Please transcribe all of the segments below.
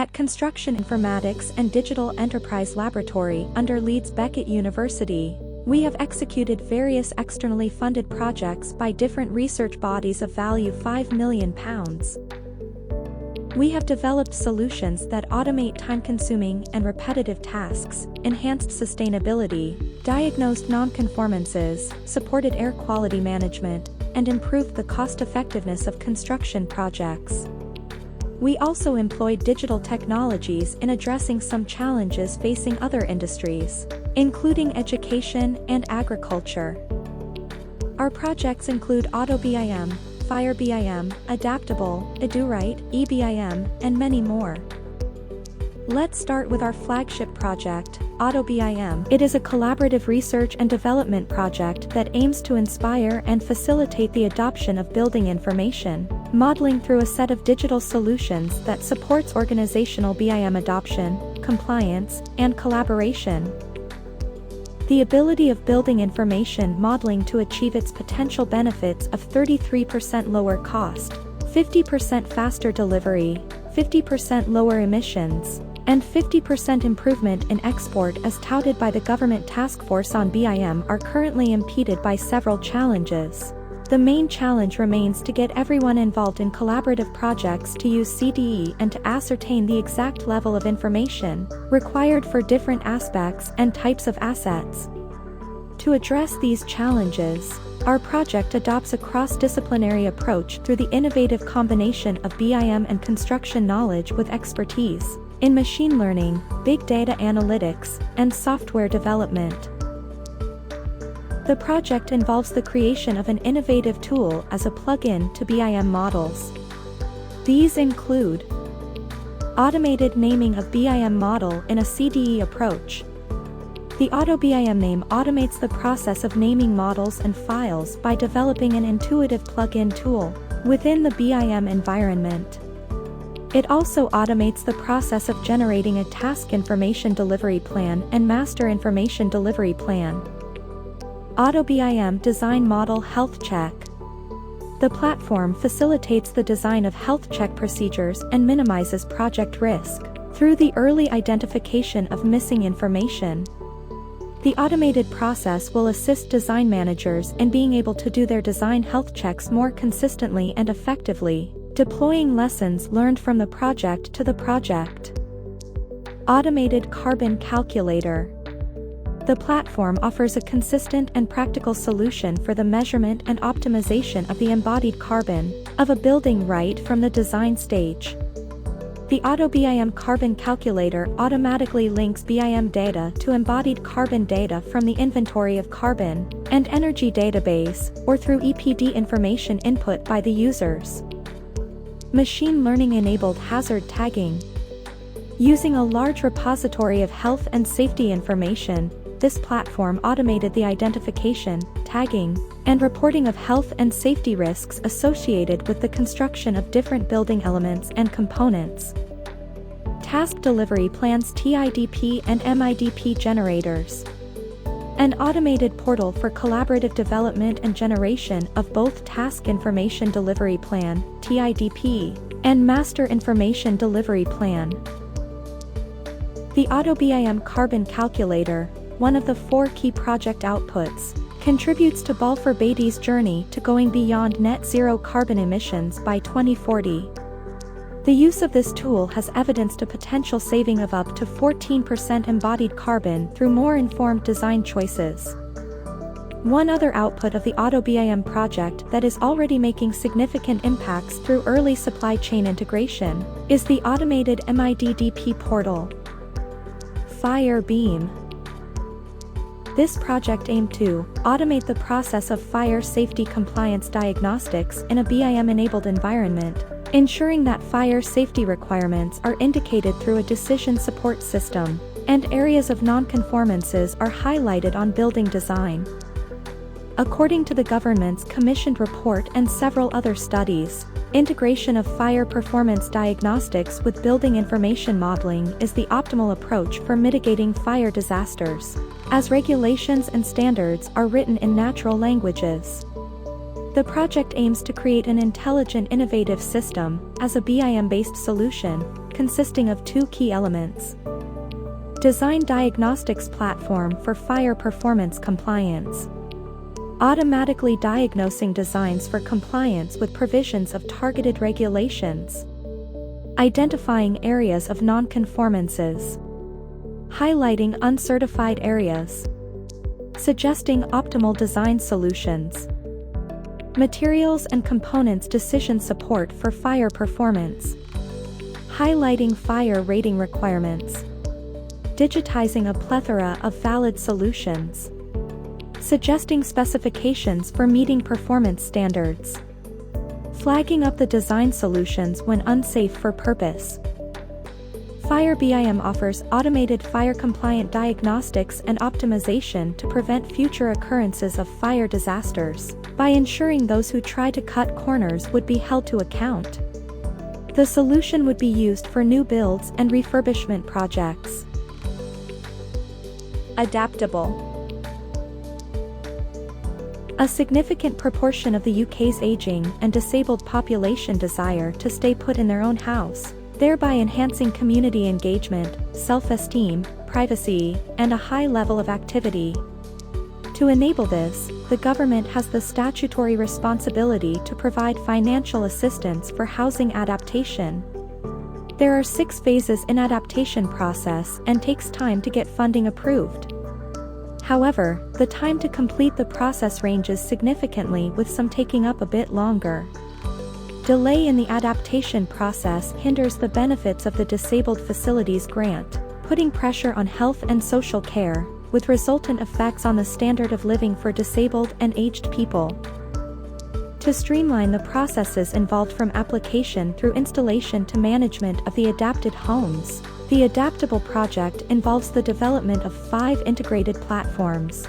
At Construction Informatics and Digital Enterprise Laboratory under Leeds Beckett University, we have executed various externally funded projects by different research bodies of value £5 million. We have developed solutions that automate time-consuming and repetitive tasks, enhanced sustainability, diagnosed non-conformances, supported air quality management, and improved the cost-effectiveness of construction projects. We also employed digital technologies in addressing some challenges facing other industries, including education and agriculture. Our projects include AutoBIM, FireBIM, Adaptable, EduRite, eBIM, and many more. Let's start with our flagship project, AutoBIM. It is a collaborative research and development project that aims to inspire and facilitate the adoption of building information modeling through a set of digital solutions that supports organizational BIM adoption, compliance, and collaboration. The ability of building information modeling to achieve its potential benefits of 33% lower cost, 50% faster delivery, 50% lower emissions, and 50% improvement in export as touted by the Government Task Force on BIM are currently impeded by several challenges. The main challenge remains to get everyone involved in collaborative projects to use CIDEL and to ascertain the exact level of information required for different aspects and types of assets. To address these challenges, our project adopts a cross-disciplinary approach through the innovative combination of BIM and construction knowledge with expertise in machine learning, big data analytics, and software development. The project involves the creation of an innovative tool as a plug-in to BIM models. These include automated naming of BIM model in a CDE approach. The AutoBIM name automates the process of naming models and files by developing an intuitive plug-in tool within the BIM environment. It also automates the process of generating a task information delivery plan and master information delivery plan. AutoBIM Design Model Health Check. The platform facilitates the design of health check procedures and minimizes project risk through the early identification of missing information. The automated process will assist design managers in being able to do their design health checks more consistently and effectively, deploying lessons learned from the project to the project. Automated Carbon Calculator. The platform offers a consistent and practical solution for the measurement and optimization of the embodied carbon of a building right from the design stage. The AutoBIM Carbon Calculator automatically links BIM data to embodied carbon data from the inventory of carbon and energy database or through EPD information input by the users. Machine learning-enabled hazard tagging. Using a large repository of health and safety information, this platform automated the identification, tagging, and reporting of health and safety risks associated with the construction of different building elements and components. Task delivery plans TIDP and MIDP generators. An automated portal for collaborative development and generation of both Task Information Delivery Plan, TIDP, and Master Information Delivery Plan. The AutoBIM Carbon Calculator, one of the 4 key project outputs, contributes to Balfour Beatty's journey to going beyond net zero carbon emissions by 2040. The use of this tool has evidenced a potential saving of up to 14% embodied carbon through more informed design choices. One other output of the AutoBIM project that is already making significant impacts through early supply chain integration is the automated MIDDP portal. FireBIM. This project aimed to automate the process of fire safety compliance diagnostics in a BIM-enabled environment, ensuring that fire safety requirements are indicated through a decision support system, and areas of non-conformances are highlighted on building design. According to the government's commissioned report and several other studies, integration of fire performance diagnostics with building information modeling is the optimal approach for mitigating fire disasters, as regulations and standards are written in natural languages. The project aims to create an intelligent, innovative system as a BIM-based solution consisting of two key elements. Design diagnostics platform for fire performance compliance. Automatically diagnosing designs for compliance with provisions of targeted regulations. Identifying areas of non-conformances. Highlighting uncertified areas. Suggesting optimal design solutions. Materials and components decision support for fire performance. Highlighting fire rating requirements. Digitizing a plethora of valid solutions. Suggesting specifications for meeting performance standards. Flagging up the design solutions when unsafe for purpose. Fire BIM offers automated fire-compliant diagnostics and optimization to prevent future occurrences of fire disasters, by ensuring those who try to cut corners would be held to account. The solution would be used for new builds and refurbishment projects. Adaptable. A significant proportion of the UK's aging and disabled population desire to stay put in their own house, thereby enhancing community engagement, self-esteem, privacy, and a high level of activity. To enable this, the government has the statutory responsibility to provide financial assistance for housing adaptation. There are 6 phases in adaptation process and takes time to get funding approved. However, the time to complete the process ranges significantly, with some taking up a bit longer. Delay in the adaptation process hinders the benefits of the Disabled Facilities Grant, putting pressure on health and social care, with resultant effects on the standard of living for disabled and aged people. To streamline the processes involved from application through installation to management of the adapted homes, the Adaptable project involves the development of 5 integrated platforms.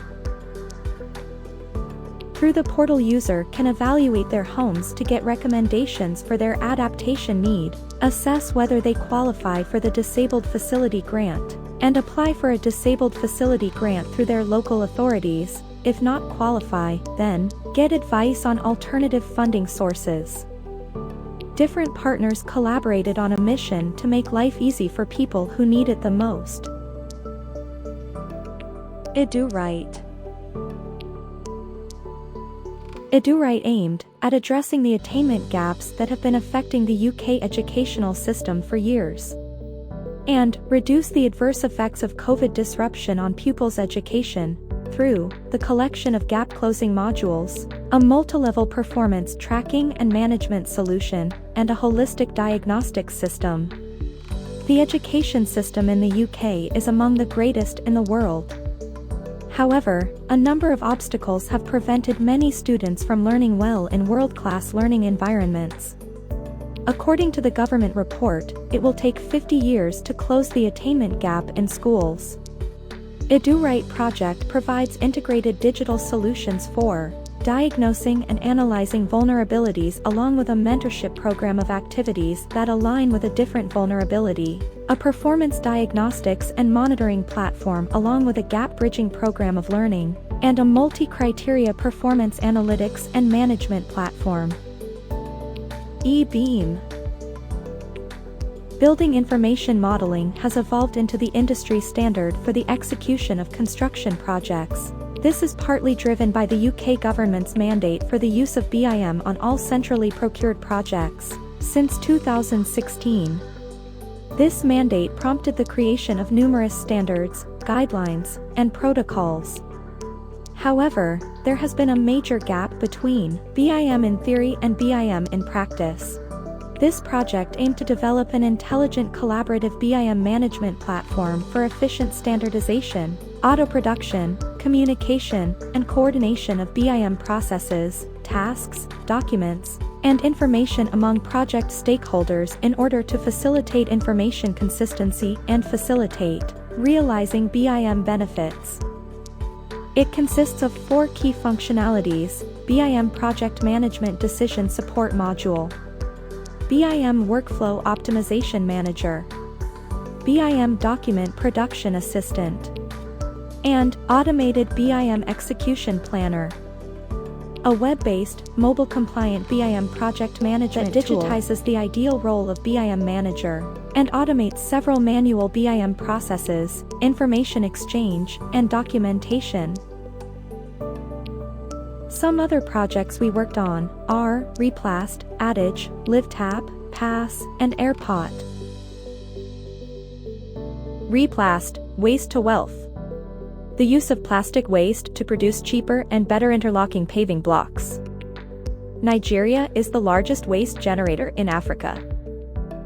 Through the portal, user can evaluate their homes to get recommendations for their adaptation need, assess whether they qualify for the Disabled Facility Grant, and apply for a Disabled Facility Grant through their local authorities. If not qualify, then get advice on alternative funding sources. Different partners collaborated on a mission to make life easy for people who need it the most. IDURITE. IDURITE aimed at addressing the attainment gaps that have been affecting the UK educational system for years, and reduce the adverse effects of COVID disruption on pupils' education through the collection of gap-closing modules, a multi-level performance tracking and management solution, and a holistic diagnostics system. The education system in the UK is among the greatest in the world. However, a number of obstacles have prevented many students from learning well in world-class learning environments. According to the government report, it will take 50 years to close the attainment gap in schools. IDURITE project provides integrated digital solutions for diagnosing and analyzing vulnerabilities, along with a mentorship program of activities that align with a different vulnerability, a performance diagnostics and monitoring platform along with a gap-bridging program of learning, and a multi-criteria performance analytics and management platform. E-Beam. Building information modeling has evolved into the industry standard for the execution of construction projects. This is partly driven by the UK government's mandate for the use of BIM on all centrally procured projects since 2016. This mandate prompted the creation of numerous standards, guidelines, and protocols. However, there has been a major gap between BIM in theory and BIM in practice. This project aimed to develop an intelligent collaborative BIM management platform for efficient standardization, auto-production, communication, and coordination of BIM processes, tasks, documents, and information among project stakeholders in order to facilitate information consistency and facilitate realizing BIM benefits. It consists of 4 key functionalities: BIM Project Management Decision Support Module, BIM Workflow Optimization Manager, BIM Document Production Assistant, and Automated BIM Execution Planner. A web-based, mobile-compliant BIM project management tool that digitizes the ideal role of BIM manager. and automates several manual BIM processes, information exchange, and documentation. Some other projects we worked on are Replast, Adage, LiveTap, Pass, and AirPot. Replast, waste to wealth. The use of plastic waste to produce cheaper and better interlocking paving blocks. Nigeria is the largest waste generator in Africa.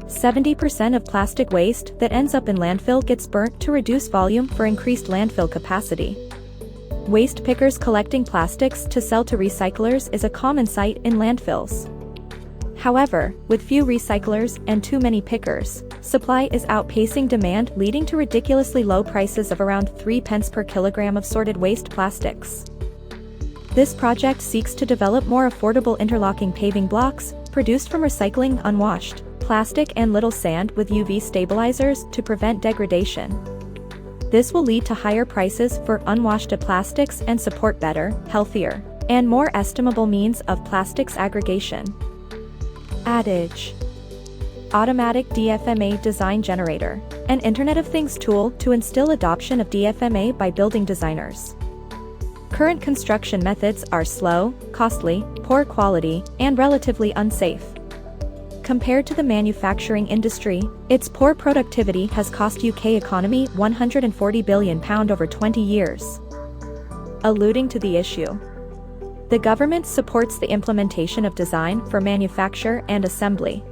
70% of plastic waste that ends up in landfill gets burnt to reduce volume for increased landfill capacity. Waste pickers collecting plastics to sell to recyclers is a common sight in landfills. However, with few recyclers and too many pickers, supply is outpacing demand, leading to ridiculously low prices of around 3 pence per kilogram of sorted waste plastics. This project seeks to develop more affordable interlocking paving blocks, produced from recycling unwashed plastic and little sand with UV stabilizers to prevent degradation. This will lead to higher prices for unwashed plastics and support better, healthier, and more estimable means of plastics aggregation. Adage. Automatic DFMA Design Generator, an Internet of Things tool to instill adoption of DFMA by building designers. Current construction methods are slow, costly, poor quality, and relatively unsafe. Compared to the manufacturing industry, its poor productivity has cost UK economy £140 billion over 20 years. Alluding to the issue, the government supports the implementation of design for manufacture and assembly.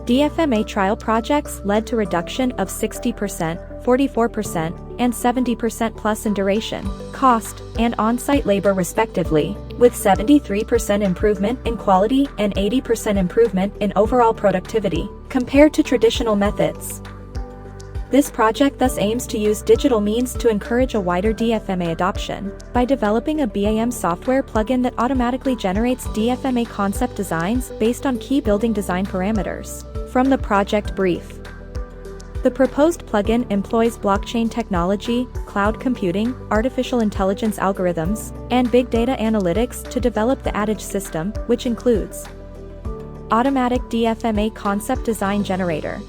DFMA trial projects led to reduction of 60%, 44%, and 70% plus in duration, cost, and on-site labor respectively, with 73% improvement in quality and 80% improvement in overall productivity, compared to traditional methods. This project thus aims to use digital means to encourage a wider DFMA adoption, by developing a BIM software plugin that automatically generates DFMA concept designs based on key building design parameters. From the project brief. The proposed plugin employs blockchain technology, cloud computing, artificial intelligence algorithms, and big data analytics to develop the Adage system, which includes Automatic DFMA Concept Design Generator,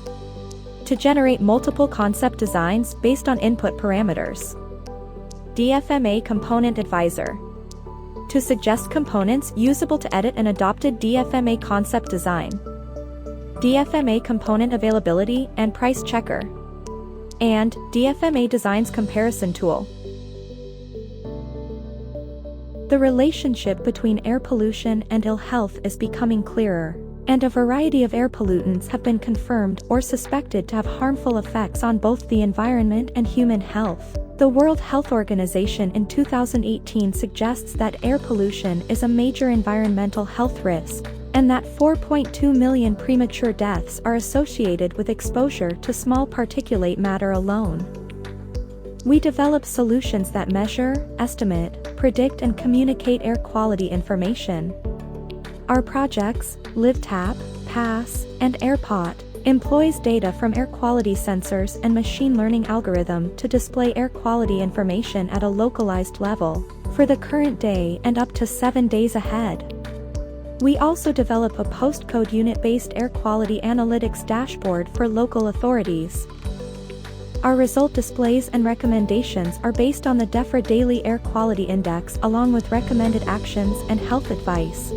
to generate multiple concept designs based on input parameters. DFMA Component Advisor, to suggest components usable to edit an adopted DFMA concept design. DFMA Component Availability and Price Checker, and DFMA Designs Comparison Tool. The relationship between air pollution and ill health is becoming clearer, and a variety of air pollutants have been confirmed or suspected to have harmful effects on both the environment and human health. The World Health Organization in 2018 suggests that air pollution is a major environmental health risk, and that 4.2 million premature deaths are associated with exposure to small particulate matter alone. We develop solutions that measure, estimate, predict, and communicate air quality information. Our projects, LiveTap, Pass, and AirPot, employs data from air quality sensors and machine learning algorithm to display air quality information at a localized level, for the current day and up to 7 days ahead. We also develop a postcode unit-based air quality analytics dashboard for local authorities. Our result displays and recommendations are based on the DEFRA Daily Air Quality Index along with recommended actions and health advice.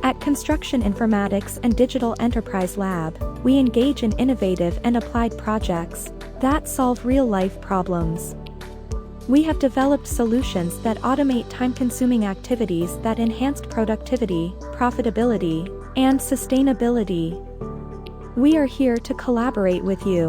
At Construction Informatics and Digital Enterprise Lab, we engage in innovative and applied projects that solve real-life problems. We have developed solutions that automate time-consuming activities that enhance productivity, profitability, and sustainability. We are here to collaborate with you.